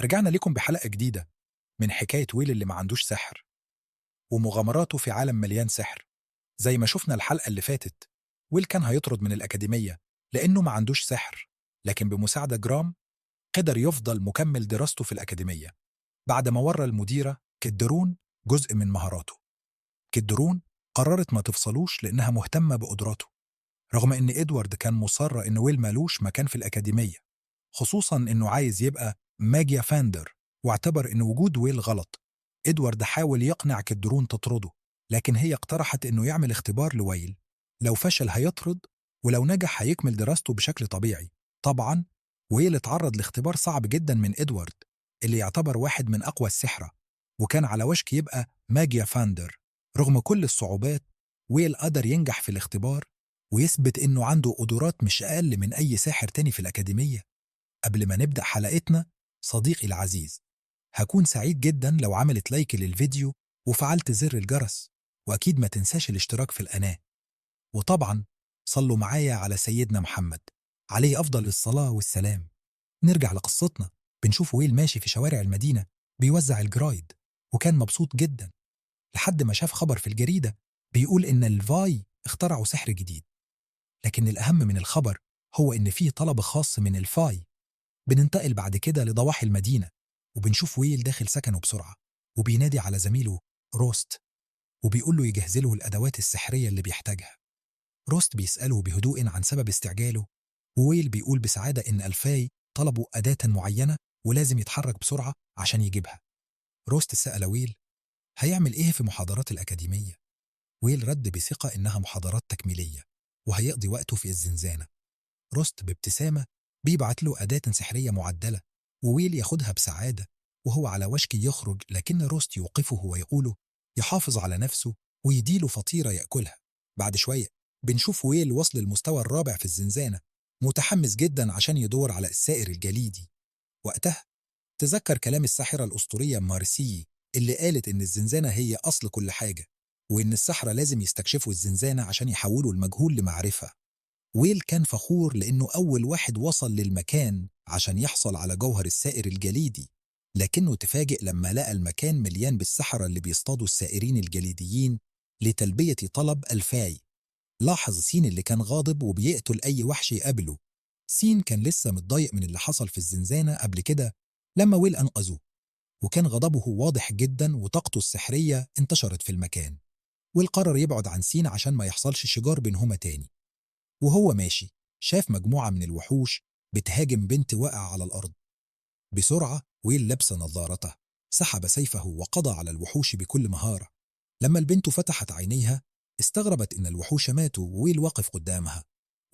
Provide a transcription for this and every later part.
رجعنا لكم بحلقة جديدة من حكاية ويل اللي ما عندوش سحر ومغامراته في عالم مليان سحر. زي ما شفنا الحلقة اللي فاتت، ويل كان هيطرد من الأكاديمية لأنه ما عندوش سحر، لكن بمساعدة جرام قدر يفضل مكمل دراسته في الأكاديمية بعد ما ورى المديرة كدرون جزء من مهاراته. كدرون قررت ما تفصلوش لأنها مهتمة بقدراته، رغم إن إدوارد كان مصر إن ويل مالوش مكان في الأكاديمية، خصوصا إنه عايز يبقى ماجيا فاندر، واعتبر إن وجود ويل غلط. إدوارد حاول يقنع كدرون تطرده، لكن هي اقترحت إنه يعمل اختبار لويل، لو فشل هيطرد ولو نجح هيكمل دراسته بشكل طبيعي. طبعا ويل اتعرض لاختبار صعب جدا من إدوارد اللي يعتبر واحد من أقوى السحرة، وكان على وشك يبقى ماجيا فاندر. رغم كل الصعوبات ويل قدر ينجح في الاختبار ويثبت إنه عنده قدرات مش أقل من أي ساحر تاني في الأكاديمية. قبل ما نبدأ حلقتنا صديقي العزيز، هكون سعيد جدا لو عملت لايك للفيديو وفعلت زر الجرس، وأكيد ما تنساش الاشتراك في القناة. وطبعا صلوا معايا على سيدنا محمد عليه أفضل الصلاة والسلام. نرجع لقصتنا. بنشوف ويل ماشي في شوارع المدينة بيوزع الجرايد، وكان مبسوط جدا لحد ما شاف خبر في الجريدة بيقول إن الفاي اخترعوا سحر جديد. لكن الأهم من الخبر هو إن فيه طلب خاص من الفاي. بننتقل بعد كده لضواحي المدينة، وبنشوف ويل داخل سكنه بسرعة وبينادي على زميله روست، وبيقول له يجهز له الأدوات السحرية اللي بيحتاجها. روست بيسأله بهدوء عن سبب استعجاله، وويل بيقول بسعادة إن الفاي طلبوا أداة معينة ولازم يتحرك بسرعة عشان يجيبها. روست سأل ويل هيعمل إيه في محاضرات الأكاديمية؟ ويل رد بثقة إنها محاضرات تكميلية وهيقضي وقته في الزنزانة. روست بابتسامة بيبعت له أداة سحرية معدلة، وويل ياخدها بسعادة وهو على وشك يخرج، لكن روست يوقفه ويقوله يحافظ على نفسه ويديله فطيرة يأكلها. بعد شوية بنشوف ويل وصل المستوى الرابع في الزنزانة، متحمس جدا عشان يدور على السائر الجليدي. وقتها تذكر كلام الساحرة الأسطورية مارسي اللي قالت إن الزنزانة هي أصل كل حاجة، وإن السحرة لازم يستكشفوا الزنزانة عشان يحولوا المجهول لمعرفة. ويل كان فخور لأنه أول واحد وصل للمكان عشان يحصل على جوهر السائر الجليدي، لكنه تفاجئ لما لقى المكان مليان بالسحرة اللي بيصطادوا السائرين الجليديين لتلبية طلب الفاي. لاحظ سين اللي كان غاضب وبيقتل أي وحش يقابله. سين كان لسه متضايق من اللي حصل في الزنزانة قبل كده لما ويل أنقذه، وكان غضبه واضح جدا وطاقته السحرية انتشرت في المكان. ويل قرر يبعد عن سين عشان ما يحصلش شجار بينهما تاني. وهو ماشي شاف مجموعة من الوحوش بتهاجم بنت واقع على الأرض. بسرعة ويل لبس نظارته، سحب سيفه وقضى على الوحوش بكل مهارة. لما البنت فتحت عينيها استغربت إن الوحوش ماتوا وويل واقف قدامها.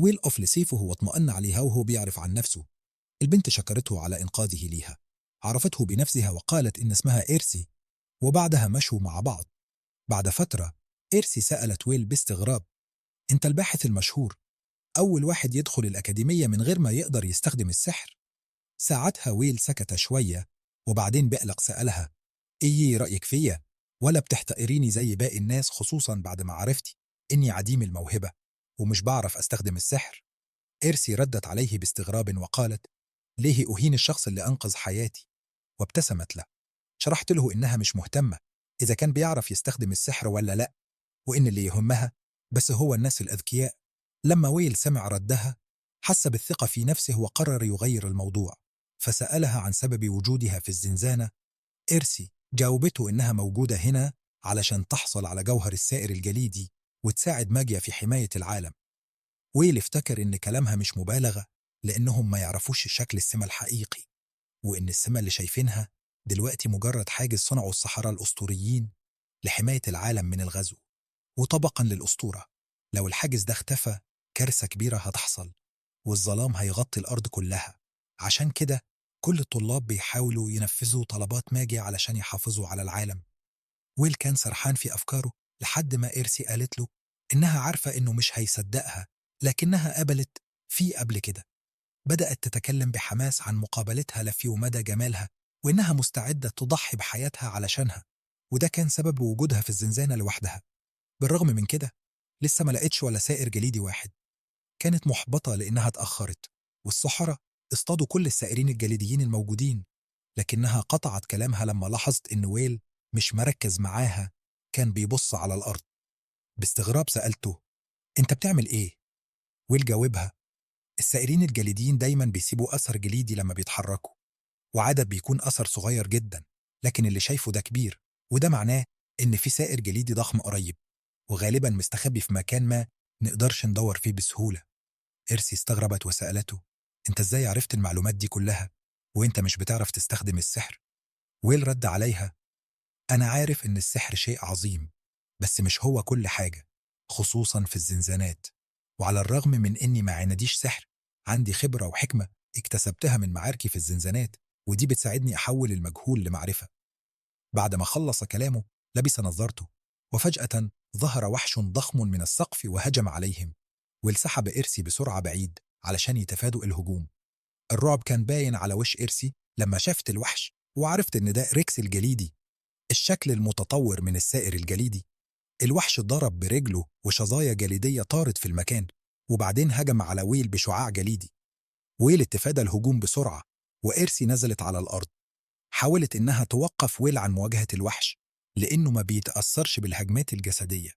ويل قفل سيفه واطمأن عليها وهو بيعرف عن نفسه. البنت شكرته على إنقاذه ليها، عرفته بنفسها وقالت إن اسمها إيرسي، وبعدها مشوا مع بعض. بعد فترة إيرسي سألت ويل باستغراب أنت الباحث المشهور، أول واحد يدخل الأكاديمية من غير ما يقدر يستخدم السحر؟ ساعتها ويل سكت شوية وبعدين بقلق سألها إيه رأيك فيا؟ ولا بتحتقريني زي باقي الناس، خصوصا بعد ما عرفتي إني عديم الموهبة ومش بعرف أستخدم السحر؟ إيرسي ردت عليه باستغراب وقالت ليه أهين الشخص اللي أنقذ حياتي؟ وابتسمت له. شرحت له إنها مش مهتمة إذا كان بيعرف يستخدم السحر ولا لأ، وإن اللي يهمها بس هو الناس الأذكياء. لما ويل سمع ردها حس بالثقة في نفسه وقرر يغير الموضوع، فسألها عن سبب وجودها في الزنزانة. إرسي جاوبته إنها موجودة هنا علشان تحصل على جوهر السائر الجليدي وتساعد ماجيا في حماية العالم. ويل افتكر إن كلامها مش مبالغة، لأنهم ما يعرفوش شكل السما الحقيقي، وإن السما اللي شايفينها دلوقتي مجرد حاجز صنعوا السحرة الأسطوريين لحماية العالم من الغزو. وطبقا للأسطورة، لو الحاجز ده اختفى كارثة كبيرة هتحصل والظلام هيغطي الأرض كلها. عشان كده كل الطلاب بيحاولوا ينفذوا طلبات ماجي علشان يحافظوا على العالم. ويل كان سرحان في أفكاره لحد ما إيرسي قالت له إنها عارفة إنه مش هيصدقها، لكنها قبلت فيه قبل كده. بدأت تتكلم بحماس عن مقابلتها لفي ومدى جمالها، وإنها مستعدة تضحي بحياتها علشانها، وده كان سبب وجودها في الزنزانة لوحدها. بالرغم من كده لسه ما لقتش ولا سائر جليدي واحد. كانت محبطة لأنها اتأخرت، والسحرة اصطادوا كل السائرين الجليديين الموجودين، لكنها قطعت كلامها لما لاحظت إن ويل مش مركز معاها، كان بيبص على الأرض. باستغراب سألته: أنت بتعمل إيه؟ ويل جاوبها: السائرين الجليديين دايما بيسيبوا أثر جليدي لما بيتحركوا، وعادة بيكون أثر صغير جدا، لكن اللي شايفه ده كبير، وده معناه إن في سائر جليدي ضخم قريب، وغالبا مستخبي في مكان ما نقدرش ندور فيه بسهولة. إرسي استغربت وسألته: أنت إزاي عرفت المعلومات دي كلها وأنت مش بتعرف تستخدم السحر؟ ويل رد عليها: أنا عارف إن السحر شيء عظيم، بس مش هو كل حاجة، خصوصا في الزنزانات. وعلى الرغم من إني ما عنديش سحر، عندي خبرة وحكمة اكتسبتها من معاركي في الزنزانات، ودي بتساعدني أحول المجهول لمعرفة. بعد ما خلص كلامه لبس نظارته، وفجأة ظهر وحش ضخم من السقف وهجم عليهم، وانسحب إرسي بسرعة بعيد علشان يتفادوا الهجوم. الرعب كان باين على وش إرسي لما شافت الوحش، وعرفت إن ده ريكس الجليدي، الشكل المتطور من السائر الجليدي. الوحش ضرب برجله وشظايا جليدية طارت في المكان، وبعدين هجم على ويل بشعاع جليدي. ويل اتفادى الهجوم بسرعة، وإرسي نزلت على الأرض. حاولت إنها توقف ويل عن مواجهة الوحش، لأنه ما بيتأثرش بالهجمات الجسدية،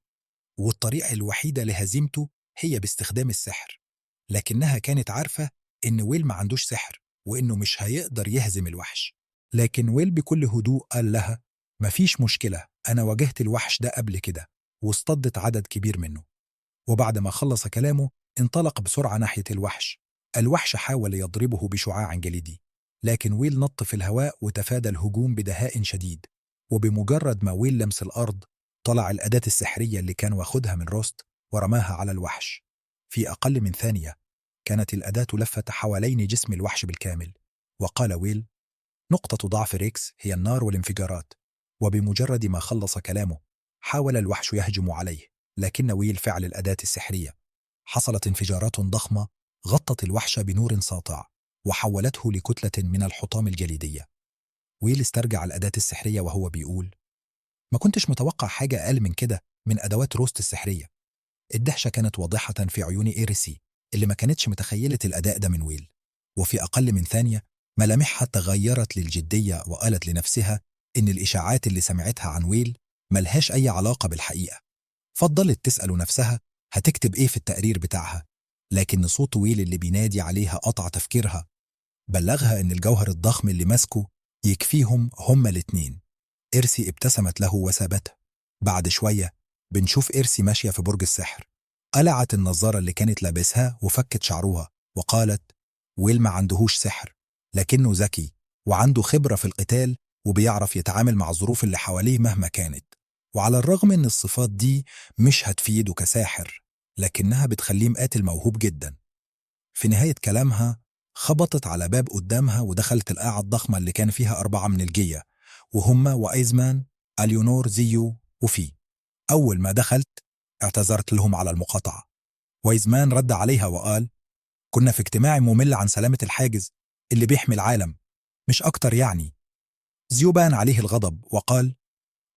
والطريقة الوحيدة لهزيمته هي باستخدام السحر. لكنها كانت عارفة إن ويل ما عندوش سحر، وإنه مش هيقدر يهزم الوحش. لكن ويل بكل هدوء قال لها: مفيش مشكلة، أنا واجهت الوحش ده قبل كده واصطدت عدد كبير منه. وبعد ما خلص كلامه انطلق بسرعة ناحية الوحش. الوحش حاول يضربه بشعاع جليدي، لكن ويل نط في الهواء وتفادى الهجوم بدهاء شديد. وبمجرد ما ويل لمس الأرض، طلع الأداة السحرية اللي كان واخدها من روست ورماها على الوحش. في أقل من ثانية كانت الأداة لفت حوالين جسم الوحش بالكامل. وقال ويل: نقطة ضعف ريكس هي النار والانفجارات. وبمجرد ما خلص كلامه حاول الوحش يهجم عليه، لكن ويل فعل الأداة السحرية. حصلت انفجارات ضخمة غطت الوحش بنور ساطع، وحولته لكتلة من الحطام الجليدية. ويل استرجع الأداة السحرية وهو بيقول: ما كنتش متوقع حاجة أقل من كده من أدوات روست السحرية. الدهشة كانت واضحة في عيون إيريسي اللي ما كانتش متخيلة الأداء ده من ويل. وفي أقل من ثانية ملامحها تغيرت للجدية، وقالت لنفسها إن الإشاعات اللي سمعتها عن ويل ملهاش أي علاقة بالحقيقة. فضلت تسأل نفسها هتكتب إيه في التقرير بتاعها، لكن صوت ويل اللي بينادي عليها قطع تفكيرها. بلغها إن الجوهر الضخم اللي ماسكه يكفيهم هما الاتنين. إرسي ابتسمت له وسابته. بعد شوية بنشوف إرسي ماشية في برج السحر، قلعت النظارة اللي كانت لابسها وفكت شعرها، وقالت: ويل ما عندهوش سحر، لكنه ذكي وعنده خبرة في القتال، وبيعرف يتعامل مع الظروف اللي حواليه مهما كانت. وعلى الرغم إن الصفات دي مش هتفيده كساحر، لكنها بتخليه مقاتل موهوب جدا. في نهاية كلامها خبطت على باب قدامها، ودخلت القاعة الضخمة اللي كان فيها 4 من الجية، وهم وايزمان، اليونور، زيو، وفي. أول ما دخلت اعتذرت لهم على المقاطعة. وايزمان رد عليها وقال: كنا في اجتماع ممل عن سلامة الحاجز اللي بيحمي العالم، مش أكتر يعني. زيو بان عليه الغضب وقال: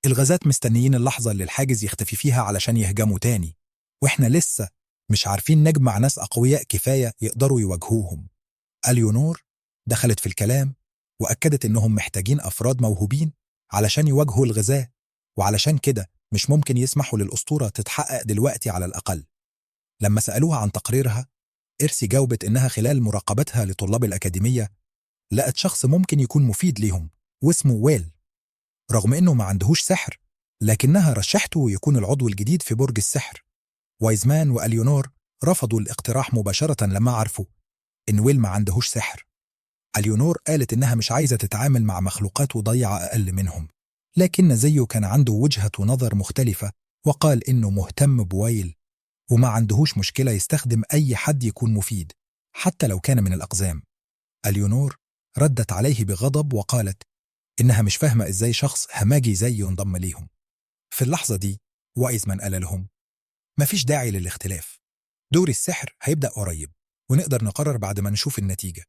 الغازات مستنيين اللحظة اللي الحاجز يختفي فيها علشان يهجموا تاني، وإحنا لسه مش عارفين نجمع ناس أقوياء كفاية يقدروا يواجهوهم. اليونور دخلت في الكلام وأكدت إنهم محتاجين أفراد موهوبين علشان يواجهوا الغزاة، وعلشان كده مش ممكن يسمحوا للأسطورة تتحقق دلوقتي على الأقل. لما سألوها عن تقريرها، إرسي جاوبت إنها خلال مراقبتها لطلاب الأكاديمية لقت شخص ممكن يكون مفيد ليهم واسمه ويل. رغم إنه ما عندهوش سحر، لكنها رشحته يكون العضو الجديد في برج السحر. وايزمان وأليونور رفضوا الاقتراح مباشرة لما عرفوا إن ويل ما عندهوش سحر. اليونور قالت إنها مش عايزة تتعامل مع مخلوقات وضيعة أقل منهم، لكن زيه كان عنده وجهة نظر مختلفة، وقال إنه مهتم بويل وما عندهوش مشكلة يستخدم أي حد يكون مفيد حتى لو كان من الأقزام. اليونور ردت عليه بغضب وقالت إنها مش فاهمة إزاي شخص هماجي زيه ينضم ليهم. في اللحظة دي وايزمان قال لهم: مفيش داعي للاختلاف، دور السحر هيبدأ قريب، ونقدر نقرر بعد ما نشوف النتيجة.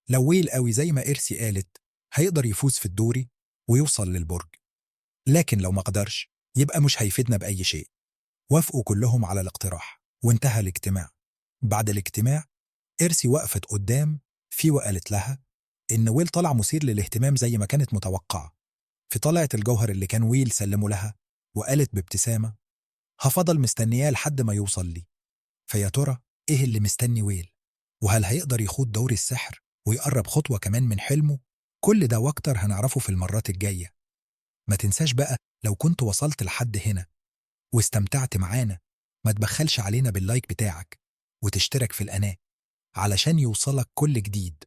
لو ويل قوي زي ما إرسي قالت هيقدر يفوز في الدوري ويوصل للبرج، لكن لو ما قدرش يبقى مش هيفيدنا بأي شيء. وافقوا كلهم على الاقتراح وانتهى الاجتماع. بعد الاجتماع إرسي وقفت قدام في وقالت لها: إن ويل طلع مثير للاهتمام زي ما كانت متوقعة. في طلعة الجوهر اللي كان ويل سلمه لها، وقالت بابتسامة: هفضل مستنياه لحد ما يوصل لي. فيا ترى إيه اللي مستني ويل؟ وهل هيقدر يخوض دور السحر ويقرب خطوة كمان من حلمه؟ كل ده واكتر هنعرفه في المرات الجاية. ما تنساش بقى، لو كنت وصلت لحد هنا واستمتعت معانا، ما تبخلش علينا باللايك بتاعك وتشترك في القناة علشان يوصلك كل جديد.